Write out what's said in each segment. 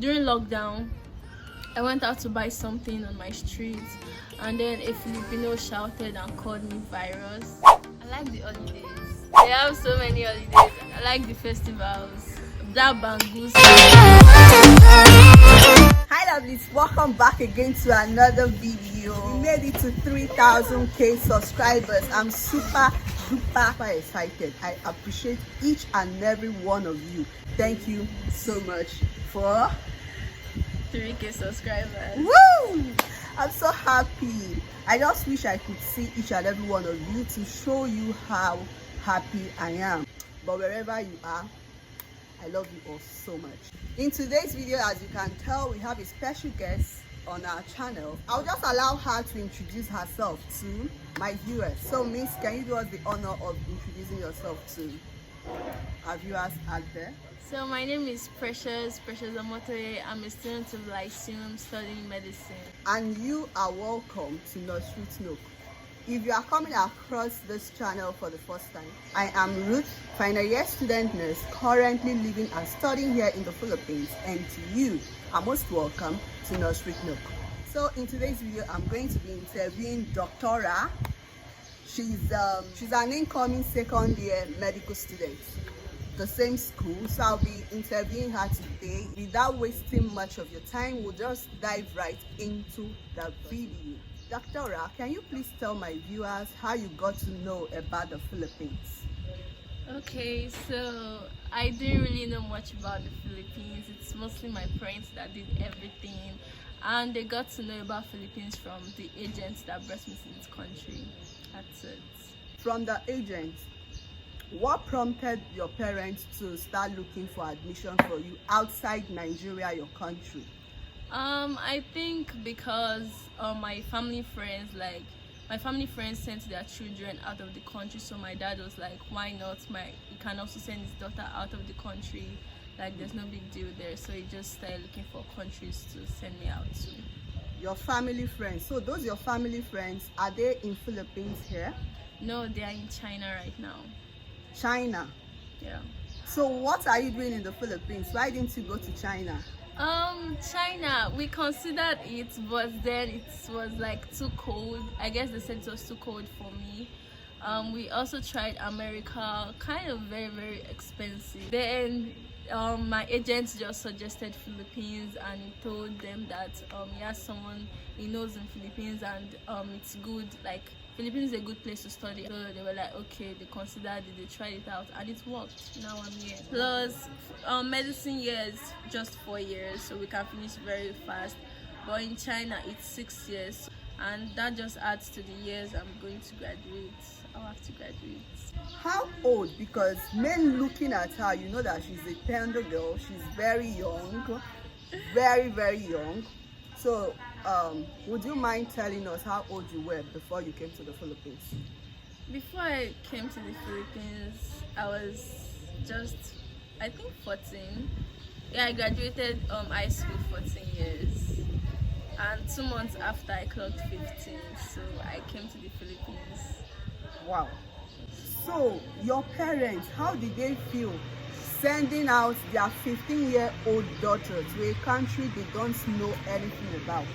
during lockdown, I went out to buy something on my street, and then a Filipino shouted and called me virus. I like the holidays. They have so many holidays. I like the festivals. That bangus. Hi lovelies, welcome back again to another video. We made it to 3,000k subscribers. I'm super excited. I appreciate each and every one of you. Thank you so much for 3k subscribers. Woo! I'm so happy. I just wish I could see each and every one of you to show you how happy I am. But wherever you are, I love you all so much. In today's video, as you can tell, we have a special guest on our channel. I'll just allow her to introduce herself to my viewers. So Miss, can you do us the honor of introducing yourself to our viewers out there? So my name is Precious Omotoye. I'm a student of Lyceum studying medicine. And you are welcome to Nursery Nook. If you are coming across this channel for the first time, I am Ruth, final year student nurse, currently living and studying here in the Philippines, and to you are most welcome to Nursery Nook. So in today's video, I'm going to be interviewing Doctora. She's an incoming second year medical student, the same school, so I'll be interviewing her today. Without wasting much of your time, we'll just dive right into the video. Doctora, can you please tell my viewers how you got to know about the Philippines? Okay, so I didn't really know much about the Philippines. It's mostly my parents that did everything, and they got to know about Philippines from the agents that brought me to this country. That's it. From the agent, what prompted your parents to start looking for admission for you outside Nigeria, your country? I think because my family friends sent their children out of the country, so my dad was like, why not? He can also send his daughter out of the country, like there's no big deal there. So he just started looking for countries to send me out to. Your family friends, so those your family friends, are they in Philippines here? No, they are in China right now. China? Yeah. So what are you doing in the Philippines? Why didn't you go to China? China, we considered it, but then it was like too cold. I guess they said it was too cold for me. We also tried America, kind of very expensive. Then my agent just suggested Philippines, and he told them that he has someone he knows in Philippines, and it's good, like Philippines is a good place to study. So they were like, okay, they considered it, they tried it out, and it worked. Now I'm here. Plus medicine here is just 4 years, so we can finish very fast. But in China it's 6 years, and that just adds to the years I'm going to graduate. I'll have to graduate. How old? Because men looking at her, you know that she's a tender girl. She's very young, very young. So would you mind telling us how old you were before you came to the Philippines? Before I came to the Philippines, I was just, I think 14. Yeah, I graduated high school 14 years, and 2 months after I clocked 15, so I came to the Philippines. Wow. So your parents, how did they feel sending out their 15-year-old daughter to a country they don't know anything about?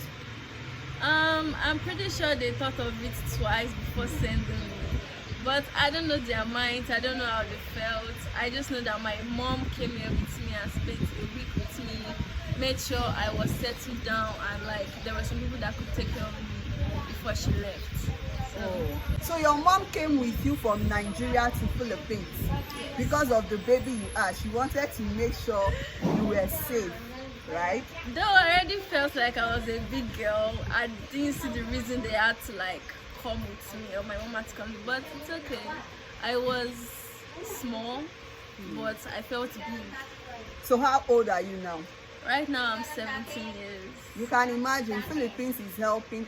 I'm pretty sure they thought of it twice before sending me, but I don't know their minds. I don't know how they felt. I just know that my mom came here with me and spent a week with me, made sure I was settled down, and like there were some people that could take care of me before she left. So your mom came with you from Nigeria to Philippines because of the baby you are. She wanted to make sure you were safe, right? Though I already felt like I was a big girl, I didn't see the reason they had to like come with me, or my mom had to come, but it's okay. I was small, but I felt big. So how old are you now? Right now I'm 17 years. You can imagine Philippines is helping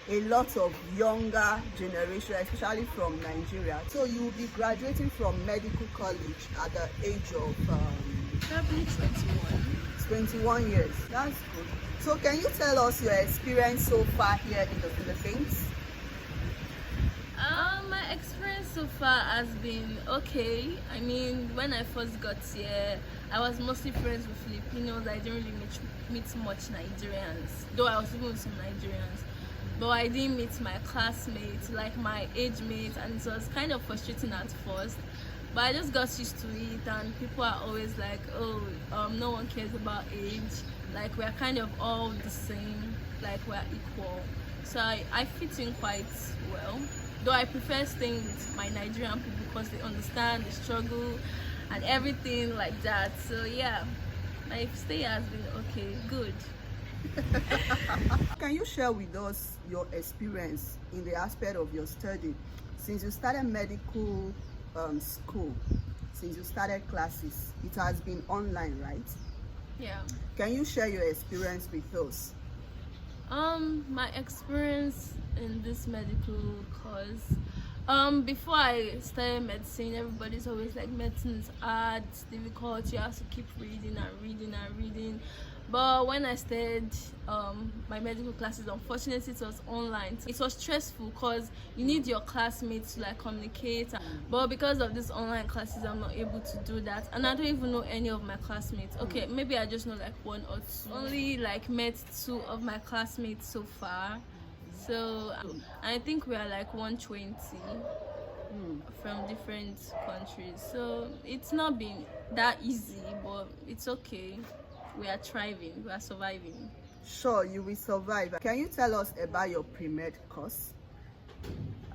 a lot of younger generation, especially from Nigeria. So you will be graduating from medical college at the age of probably 21 years. That's good. So can you tell us your experience so far here in the Philippines? My experience so far has been okay. I mean, when I first got here, I was mostly friends with Filipinos. I didn't really meet much Nigerians, though I was even with some Nigerians. But I didn't meet my classmates, like my age mates, and it was kind of frustrating at first. But I just got used to it, and people are always like, oh, no one cares about age. Like, we're kind of all the same, like we're equal. So I fit in quite well. Though I prefer staying with my Nigerian people because they understand the struggle and everything like that. So yeah, my stay has been okay, good. Can you share with us your experience in the aspect of your study since you started medical school, since you started classes? It has been online, right? Yeah. Can you share your experience with us? My experience in this medical course, before I started medicine, everybody's always like, medicine is hard, it's difficult, you have to keep reading and reading and reading. But when I started my medical classes, unfortunately it was online. It was stressful because you need your classmates to like communicate, but because of these online classes I'm not able to do that, and I don't even know any of my classmates. Okay, maybe I just know like one or two. Only like met 2 of my classmates so far. So I think we are like 120 from different countries. So it's not been that easy, but it's okay. We are thriving, we are surviving. Sure, you will survive. Can you tell us about your PreMed course?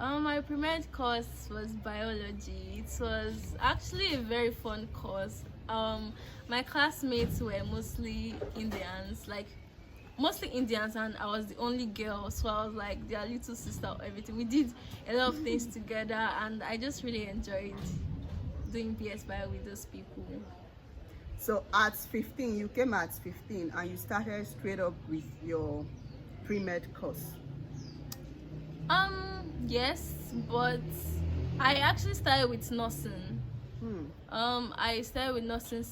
My PreMed course was biology. It was actually a very fun course. My classmates were mostly Indians, and I was the only girl, so I was like their little sister or everything. We did a lot of things together, and I just really enjoyed doing BS Bio with those people. So at 15, you came at 15 and you started straight up with your PreMed course. Yes, but I actually started with nursing. I started with nursing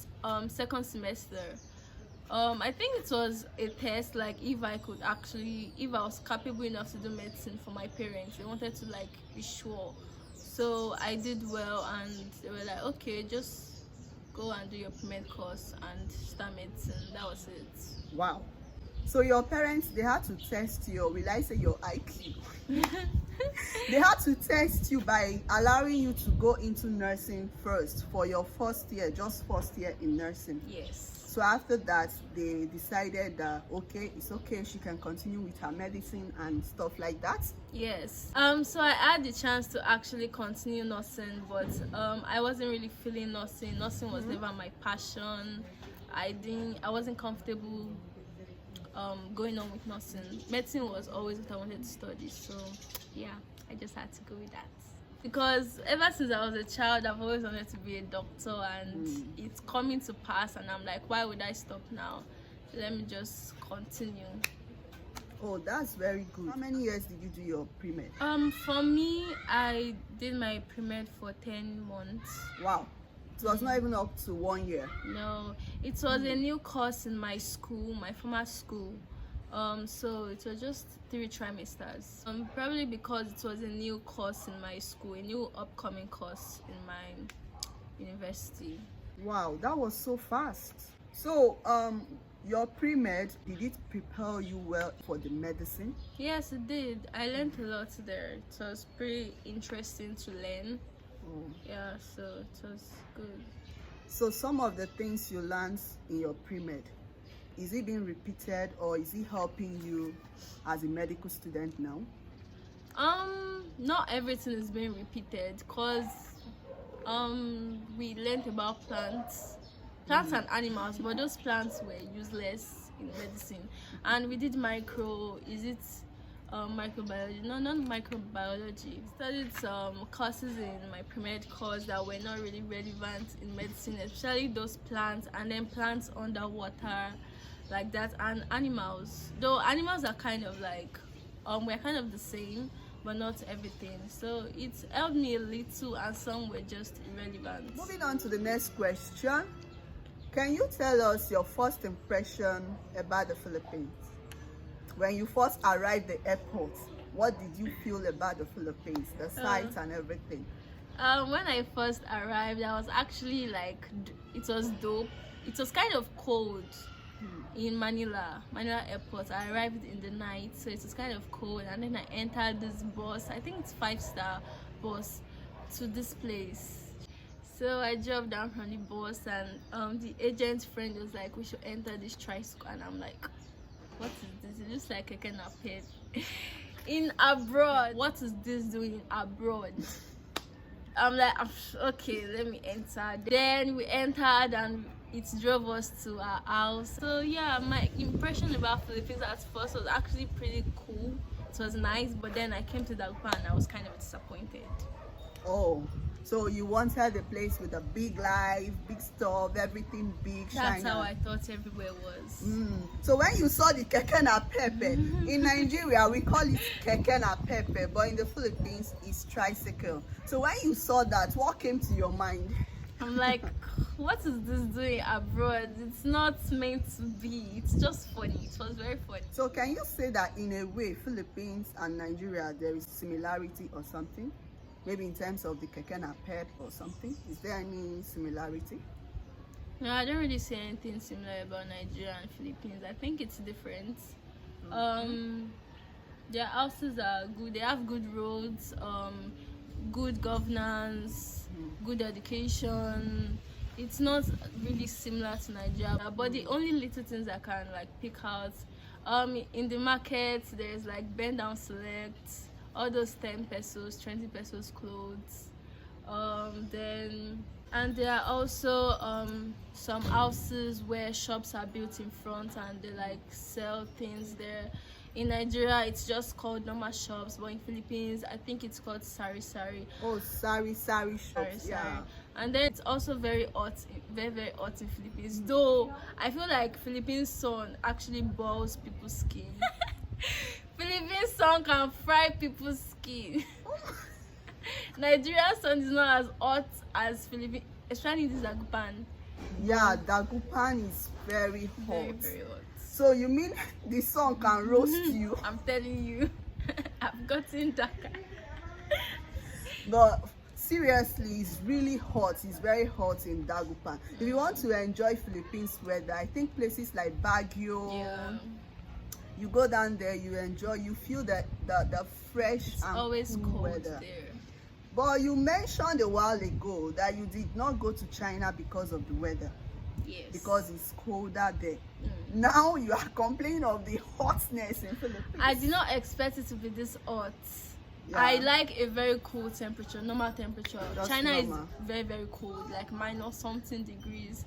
second semester. I think it was a test, like if I was capable enough to do medicine for my parents. They wanted to like be sure. So I did well, and they were like, okay, just go and do your PreMed course and start medicine. That was it. Wow. So your parents, they had to test your, will I say your IQ? They had to test you by allowing you to go into nursing first for your first year in nursing. Yes. So after that, they decided that okay, it's okay, she can continue with her medicine and stuff like that. Yes. So I had the chance to actually continue nursing, but I wasn't really feeling nursing. Nursing was never my passion. I wasn't comfortable going on with nursing. Medicine was always what I wanted to study. So yeah, I just had to go with that. Because ever since I was a child, I've always wanted to be a doctor, and it's coming to pass, and I'm like, why would I stop now? Let me just continue. Oh, that's very good. How many years did you do your PreMed? For me, I did my PreMed for 10 months. Wow. It was not even up to 1 year. No, it was a new course in my school, my former school. So it was just 3 trimesters. Probably because it was a new course in my school, a new upcoming course in my university. Wow, that was so fast. So your PreMed, did it prepare you well for the medicine? Yes, it did. I learned a lot there. It was pretty interesting to learn. Yeah, so it was good. So some of the things you learned in your PreMed, is it being repeated or is it helping you as a medical student now? Not everything is being repeated, because we learned about plants and animals, but those plants were useless in medicine. And we did microbiology? No, not microbiology. Studied some courses in my PreMed course that were not really relevant in medicine, especially those plants, and then plants underwater like that, and animals. Though animals are kind of like we're kind of the same, but not everything. So it's helped me a little, and some were just irrelevant. Moving on to the next question. Can you tell us your first impression about the Philippines? When you first arrived at the airport, what did you feel about the Philippines, the sights and everything? When I first arrived, I was actually like, it was dope. it was kind of cold in Manila airport. I arrived in the night, so it was kind of cold, and then I entered this bus. I think it's 5-star bus to this place. So I drove down from the bus, and the agent's friend was like, we should enter this tricycle, and I'm like, what is this? It looks like a kind of pet in abroad. What is this doing abroad? I'm like, okay, let me enter. Then we entered, and it drove us to our house. So yeah, my impression about Philippines at first was actually pretty cool. It was nice, but then I came to Dagupan and I was kind of disappointed. Oh, so you wanted a place with a big life, big stuff, everything big, shiny. That's how I thought everywhere was. So when you saw the keke na pepe, in Nigeria we call it keke na pepe, but in the Philippines it's tricycle. So when you saw that, what came to your mind? I'm like, what is this doing abroad? It's not meant to be. It's just funny. It was very funny. So can you say that in a way Philippines and Nigeria there is similarity or something? Maybe in terms of the keke na pep or something? Is there any similarity? No, I don't really see anything similar about Nigeria and Philippines. I think it's different. Their houses are good. They have good roads, good governance, good education. It's not really similar to Nigeria, but the only little things I can like pick out, in the market there's like bend down select, all those 10 pesos, 20 pesos clothes. And there are also some houses where shops are built in front and they like sell things there. In Nigeria it's just called normal shops, but in Philippines I think it's called sari sari. Oh, sari shops. Sari. Yeah. And then it's also very hot, very hot in Philippines, though I feel like Philippine sun actually boils people's skin. Philippine sun can fry people's skin. Nigerian sun is not as hot as Philippine, especially in Dagupan. Yeah, Dagupan is very hot. Very hot. So you mean the sun can roast you? I'm telling you, I've gotten darker. But seriously, it's really hot. It's very hot in Dagupan. If you want to enjoy Philippines weather, I think places like Baguio, you go down there, you enjoy, you feel the fresh it's and always cool cold weather. there. But you mentioned a while ago that you did not go to China because of the weather. Yes. Because it's colder there. Now you are complaining of the hotness in Philippines. I did not expect it to be this hot. Yeah. I like a very cool temperature, normal temperature. Just China normal. is very cold, like minus something degrees.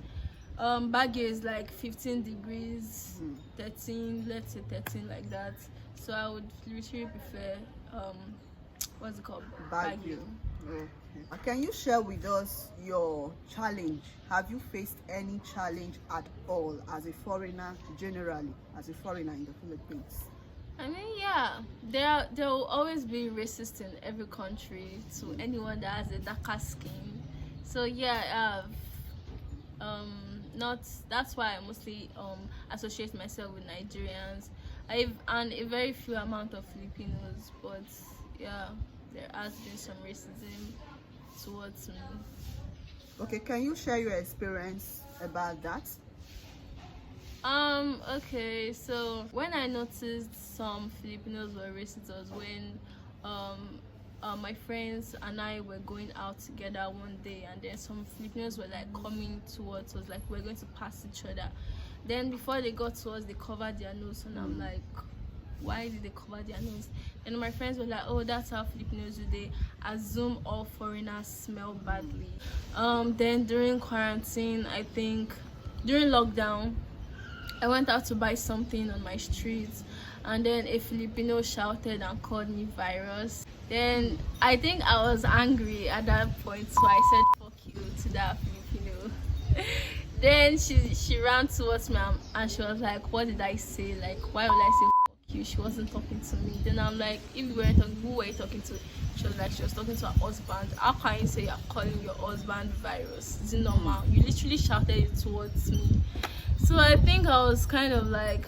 Baguio is like 15 degrees, 13, let's say 13 like that. So I would literally prefer what's it called? Baguio. Okay. Can you share with us your challenge? Have you faced any challenge at all as a foreigner, generally, as a foreigner in the Philippines? I mean, yeah, there will always be racist in every country to anyone that has a darker skin. So yeah, that's why I mostly associate myself with Nigerians. And a very few amount of Filipinos, but yeah, there has been some racism towards me. Okay, can you share your experience about that? Okay, so when I noticed some Filipinos were racist was when my friends and I were going out together one day, and then some Filipinos were like coming towards us, like we're going to pass each other. Then before they got to us, they covered their nose, and I'm like, why did they cover their nose? And my friends were like, oh, that's how Filipinos do, they assume all foreigners smell badly. Then during quarantine, I think during lockdown, I went out to buy something on my street, and then a Filipino shouted and called me virus. Then I think I was angry at that point, so I said fuck you to that Filipino. Then she ran towards me and she was like, what did I say? Like, why would I say fuck you? She wasn't talking to me. Then I'm like, if you weren't talking, who were you talking to? She was like, she was talking to her husband. How can you say you're calling your husband virus? Is it normal? You literally shouted it towards me. So I think I was kind of like,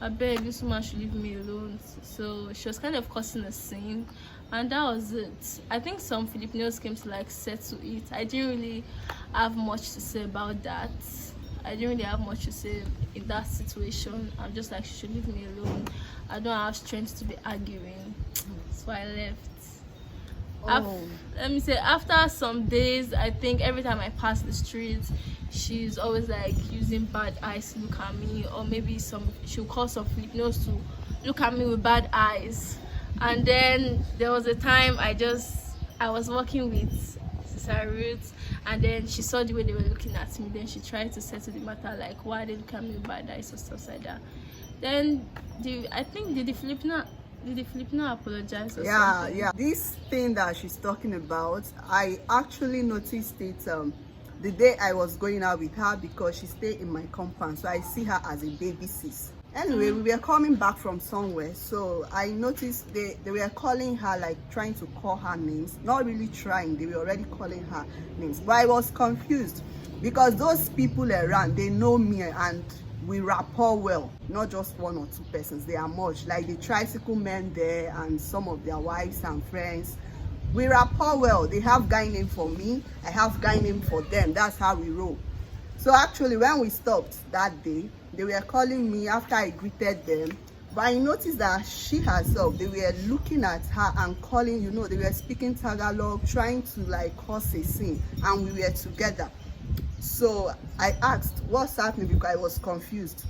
I beg, this woman should leave me alone. So she was kind of causing a scene, and that was it. I think some Filipinos came to like settle it. I didn't really have much to say about that. I didn't really have much to say in that situation. I'm just like, she should leave me alone. I don't have strength to be arguing. So I left. Let me say, after some days, I think every time I pass the street, she's always like using bad eyes to look at me, or maybe she'll call some Filipinos to look at me with bad eyes. And then there was a time I was working with Sister Ruth, and then she saw the way they were looking at me. Then she tried to settle the matter, like why they look at me with bad eyes or stuff like that. Then I think did the Filipino apologize or something? Yeah. This thing that she's talking about, I actually noticed it the day I was going out with her, because she stayed in my compound, so I see her as a baby sis. Anyway, we were coming back from somewhere, so I noticed they were calling her, like trying to call her names. Not really trying, they were already calling her names. But I was confused because those people around, they know me and we rapport well. Not just one or two persons, they are much. Like the tricycle men there and some of their wives and friends. We rapport well. They have guy name for me, I have guy name for them. That's how we roll. So actually, when we stopped that day, they were calling me after I greeted them. But I noticed that she herself, they were looking at her and calling, they were speaking Tagalog, trying to like cause a scene, and we were together. So I asked, what's happening, because I was confused.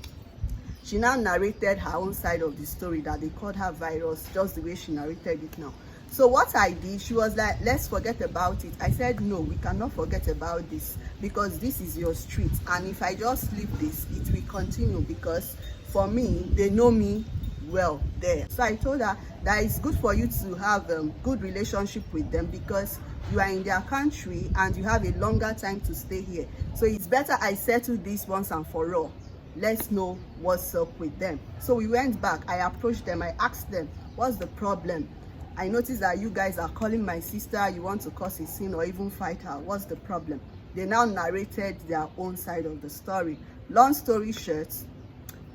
She now narrated her own side of the story, that they called her virus, just the way she narrated it now. So what I did, she was like, let's forget about it. I said, no, we cannot forget about this, because this is your street, and if I just leave this, it will continue, because for me, they know me well there. So I told her that it's good for you to have a good relationship with them, because you are in their country and you have a longer time to stay here. So it's better I settle this once and for all. Let's know what's up with them. So we went back, I approached them, I asked them, what's the problem? I noticed that you guys are calling my sister, you want to cause a scene or even fight her. What's the problem? They now narrated their own side of the story. Long story short,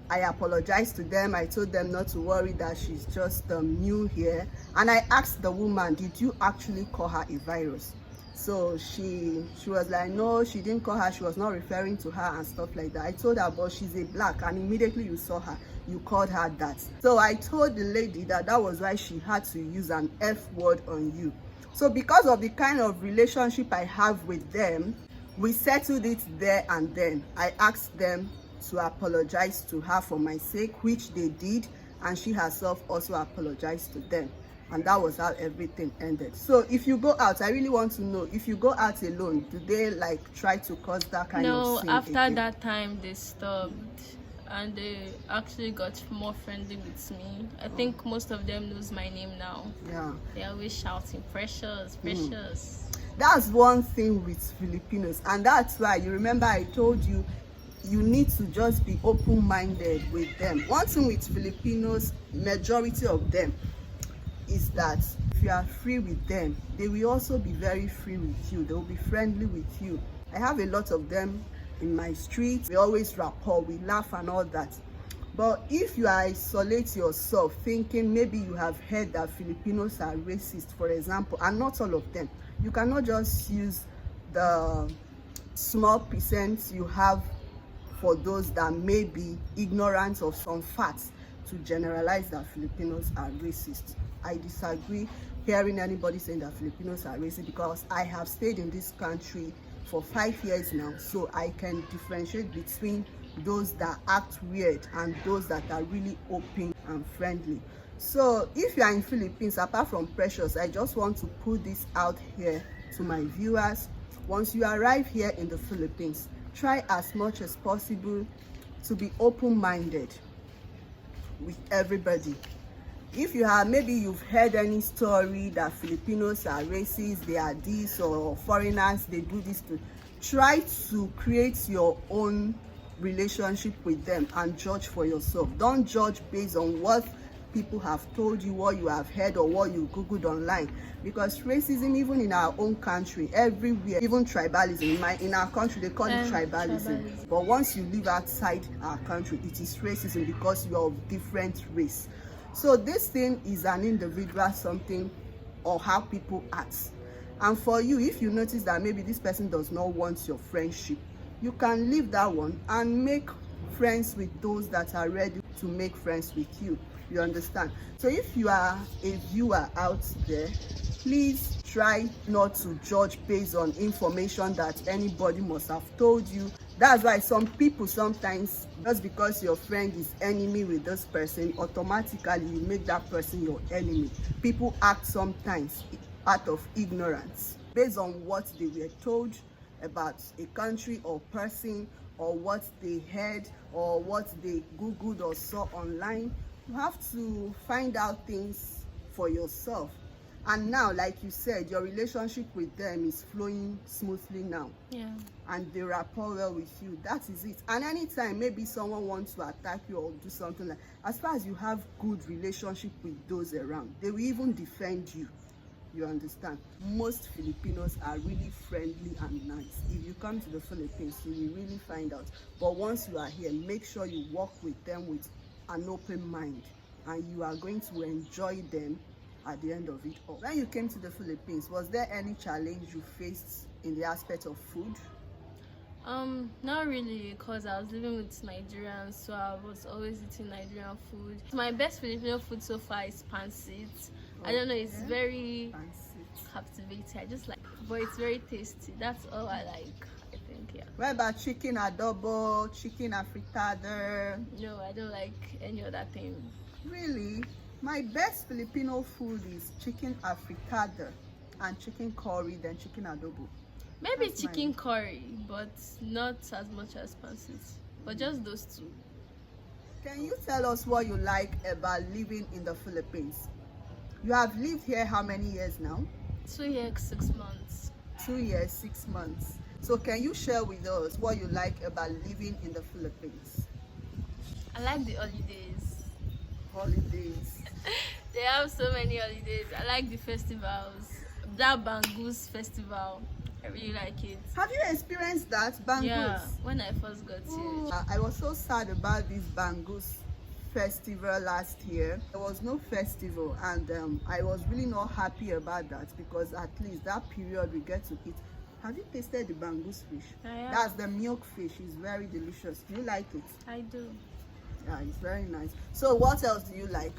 I apologized to them. I told them not to worry, that she's just new here. And I asked the woman, did you actually call her a virus? So she was like, no, she didn't call her, she was not referring to her and stuff like that. I told her, but she's a black, and immediately you saw her, you called her that. So I told the lady that was why she had to use an F word on you. So because of the kind of relationship I have with them, we settled it there and then. I asked them to apologize to her for my sake, which they did, and she herself also apologized to them. And that was how everything ended. So if you go out, I really want to know, if you go out alone, do they like try to cause that kind of scene? No, after that time they stopped, and they actually got more friendly with me. I think most of them knows my name now. Yeah, they're always shouting precious. That's one thing with Filipinos, and that's why, you remember I told you, you need to just be open-minded with them. One thing with Filipinos, majority of them, is that if you are free with them, they will also be very free with you. They will be friendly with you. I have a lot of them in my street. We always rapport, we laugh and all that. But if you isolate yourself thinking maybe you have heard that Filipinos are racist, for example, and not all of them, you cannot just use the small percent you have for those that may be ignorant of some facts to generalize that Filipinos are racist. I disagree hearing anybody saying that Filipinos are racist, because I have stayed in this country for 5 years now, so I can differentiate between those that act weird and those that are really open and friendly. So if you are in Philippines, apart from Precious, I just want to put this out here to my viewers. Once you arrive here in the Philippines, try as much as possible to be open-minded with everybody. If you have, maybe you've heard any story that Filipinos are racist, they are this, or foreigners, they do this, try to create your own relationship with them and judge for yourself. Don't judge based on what people have told you, what you have heard, or what you googled online, because racism, even in our own country, everywhere, even tribalism, in our country they call it tribalism, but once you live outside our country, it is racism, because you are of different race. So this thing is an individual something, or how people act. And for you, if you notice that maybe this person does not want your friendship, you can leave that one and make friends with those that are ready to make friends with you. You understand? So if you are a viewer out there, please try not to judge based on information that anybody must have told you. That's why some people sometimes, just because your friend is enemy with this person, automatically you make that person your enemy. People act sometimes out of ignorance based on what they were told about a country or person, or what they heard, or what they googled or saw online. You have to find out things for yourself. And now, like you said, your relationship with them is flowing smoothly now. Yeah. And they rapport well with you. That is it. And anytime maybe someone wants to attack you or do something like, as far as you have good relationship with those around, they will even defend you. You understand? Most Filipinos are really friendly and nice. If you come to the Philippines, you will really find out. But once you are here, make sure you walk with them with an open mind, and you are going to enjoy them at the end of it all. When you came to the Philippines, was there any challenge you faced in the aspect of food? Not really, because I was living with Nigerians, so I was always eating Nigerian food. My best Filipino food so far is pancit. I don't know, it's very captivating. I just like, but it's very tasty. That's all I like, I think. Yeah. What about chicken adobo, chicken afritada? No, I don't like any other thing. Really? My best Filipino food is chicken afritada and chicken curry, then chicken adobo. Maybe chicken curry, but not as much as pancit. But just those two. Can you tell us what you like about living in the Philippines? You have lived here how many years now? 2 years, 6 months. 2 years, 6 months. So can you share with us what you like about living in the Philippines? I like the holidays. Holidays. They have so many holidays. I like the festivals. That Bangus festival, I really like it. Have you experienced that, Bangus? Yeah, when I first got here. I was so sad about this Bangus festival last year. There was no festival, and I was really not happy about that, because at least that period we get to eat. Have you tasted the Bangus fish? That's the milk fish. It's very delicious. Do you like it? I do. Yeah, it's very nice. So what else do you like?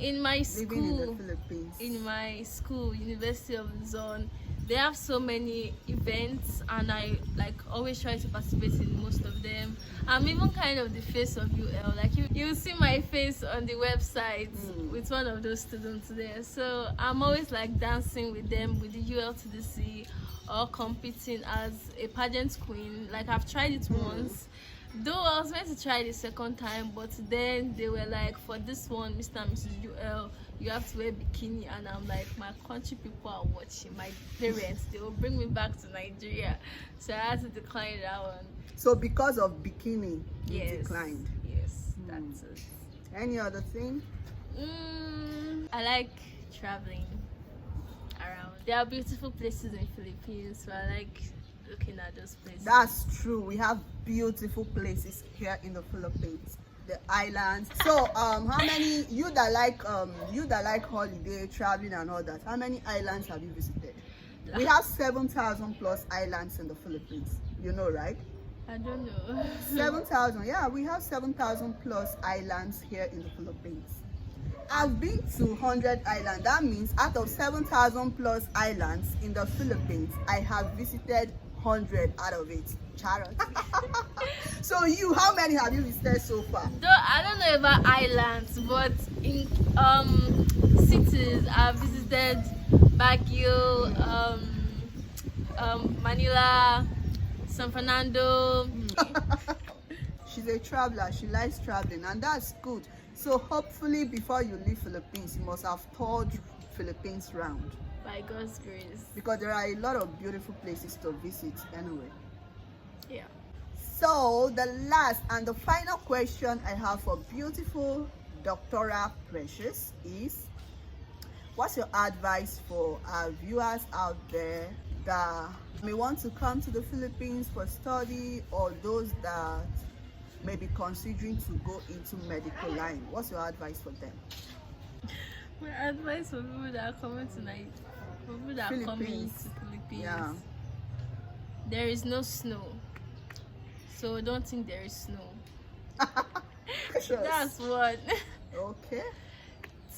In my school, living in the Philippines. In my school, University of Luzon, they have so many events, and I like always try to participate in most of them. I'm even kind of the face of UL. Like you see my face on the website with one of those students there. So I'm always like dancing with them with the UL to the sea, or competing as a pageant queen. Like I've tried it once. Though I was meant to try it the second time, but then they were like, for this one, Mr. and Mrs. UL, you have to wear bikini. And I'm like, my country people are watching, my parents, they will bring me back to Nigeria. So I had to decline that one. So because of bikini, you declined? Yes, that's it. Any other thing? I like traveling around. There are beautiful places in Philippines, so I like looking at those places. That's true. We have beautiful places here in the Philippines, the islands. So how many, you that like holiday traveling and all that, how many islands have you visited? We have 7,000 plus islands in the Philippines, you know, right? I don't know. 7,000. Yeah, we have 7,000 plus islands here in the Philippines. I've been to 100 islands. That means out of 7,000 plus islands in the Philippines, I have visited 100 out of it. Charity. So you, how many have you visited so far? Though I don't know about islands, but in cities I've visited Baguio, Manila, San Fernando. She's a traveler. She likes traveling, and that's good. So hopefully before you leave Philippines, you must have toured Philippines round. By God's grace. Because there are a lot of beautiful places to visit anyway. Yeah. So the last and the final question I have for beautiful Dr. Precious is, what's your advice for our viewers out there that may want to come to the Philippines for study, or those that may be considering to go into medical line? What's your advice for them? My advice for people that are coming tonight, for people that are coming to Philippines, yeah. There is no snow. so don't think there is snow. Precious. That's one. Okay.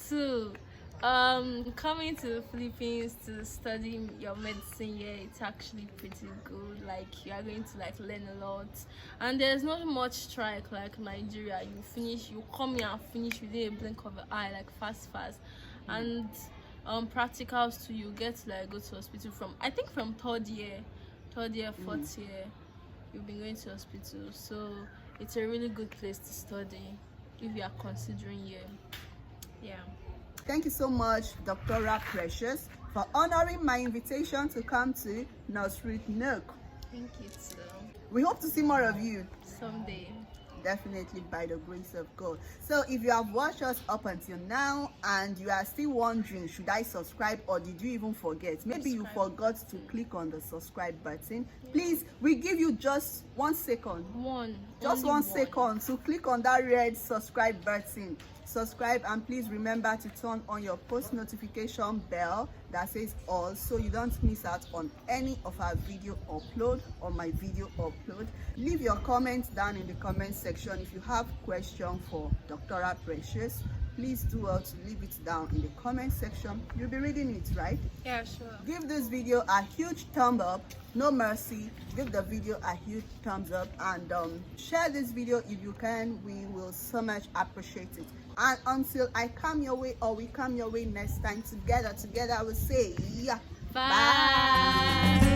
Two, coming to the Philippines to study your medicine here, it's actually pretty good. Like you are going to like learn a lot, and there's not much strike like Nigeria. You come here and finish within a blink of an eye, like fast, and practicals too. You get to like go to hospital from, I think, from third year, fourth year. You've been going to hospital, so it's a really good place to study if you are considering here. Yeah. Thank you so much, Dr. Precious, for honoring my invitation to come to Nursery Nook. Thank you too. We hope to see more of you. Someday. Definitely, by the grace of God. So if you have watched us up until now and you are still wondering, should I subscribe or did you even forget? Maybe you forgot to click on the subscribe button. Please, we give you just 1 second. Just one second to click on that red subscribe button. Subscribe, and please remember to turn on your post notification bell that says all, so you don't miss out on any of our video upload or my video upload. Leave your comments down in the comment section. If you have question for Dr. Precious, please do well to leave it down in the comment section. You'll be reading it, right? Yeah, sure. Give this video a huge thumb up. No mercy. Give the video a huge thumbs up, and share this video if you can. We will so much appreciate it. And until I come your way, or we come your way next time, together I will say, yeah. Bye.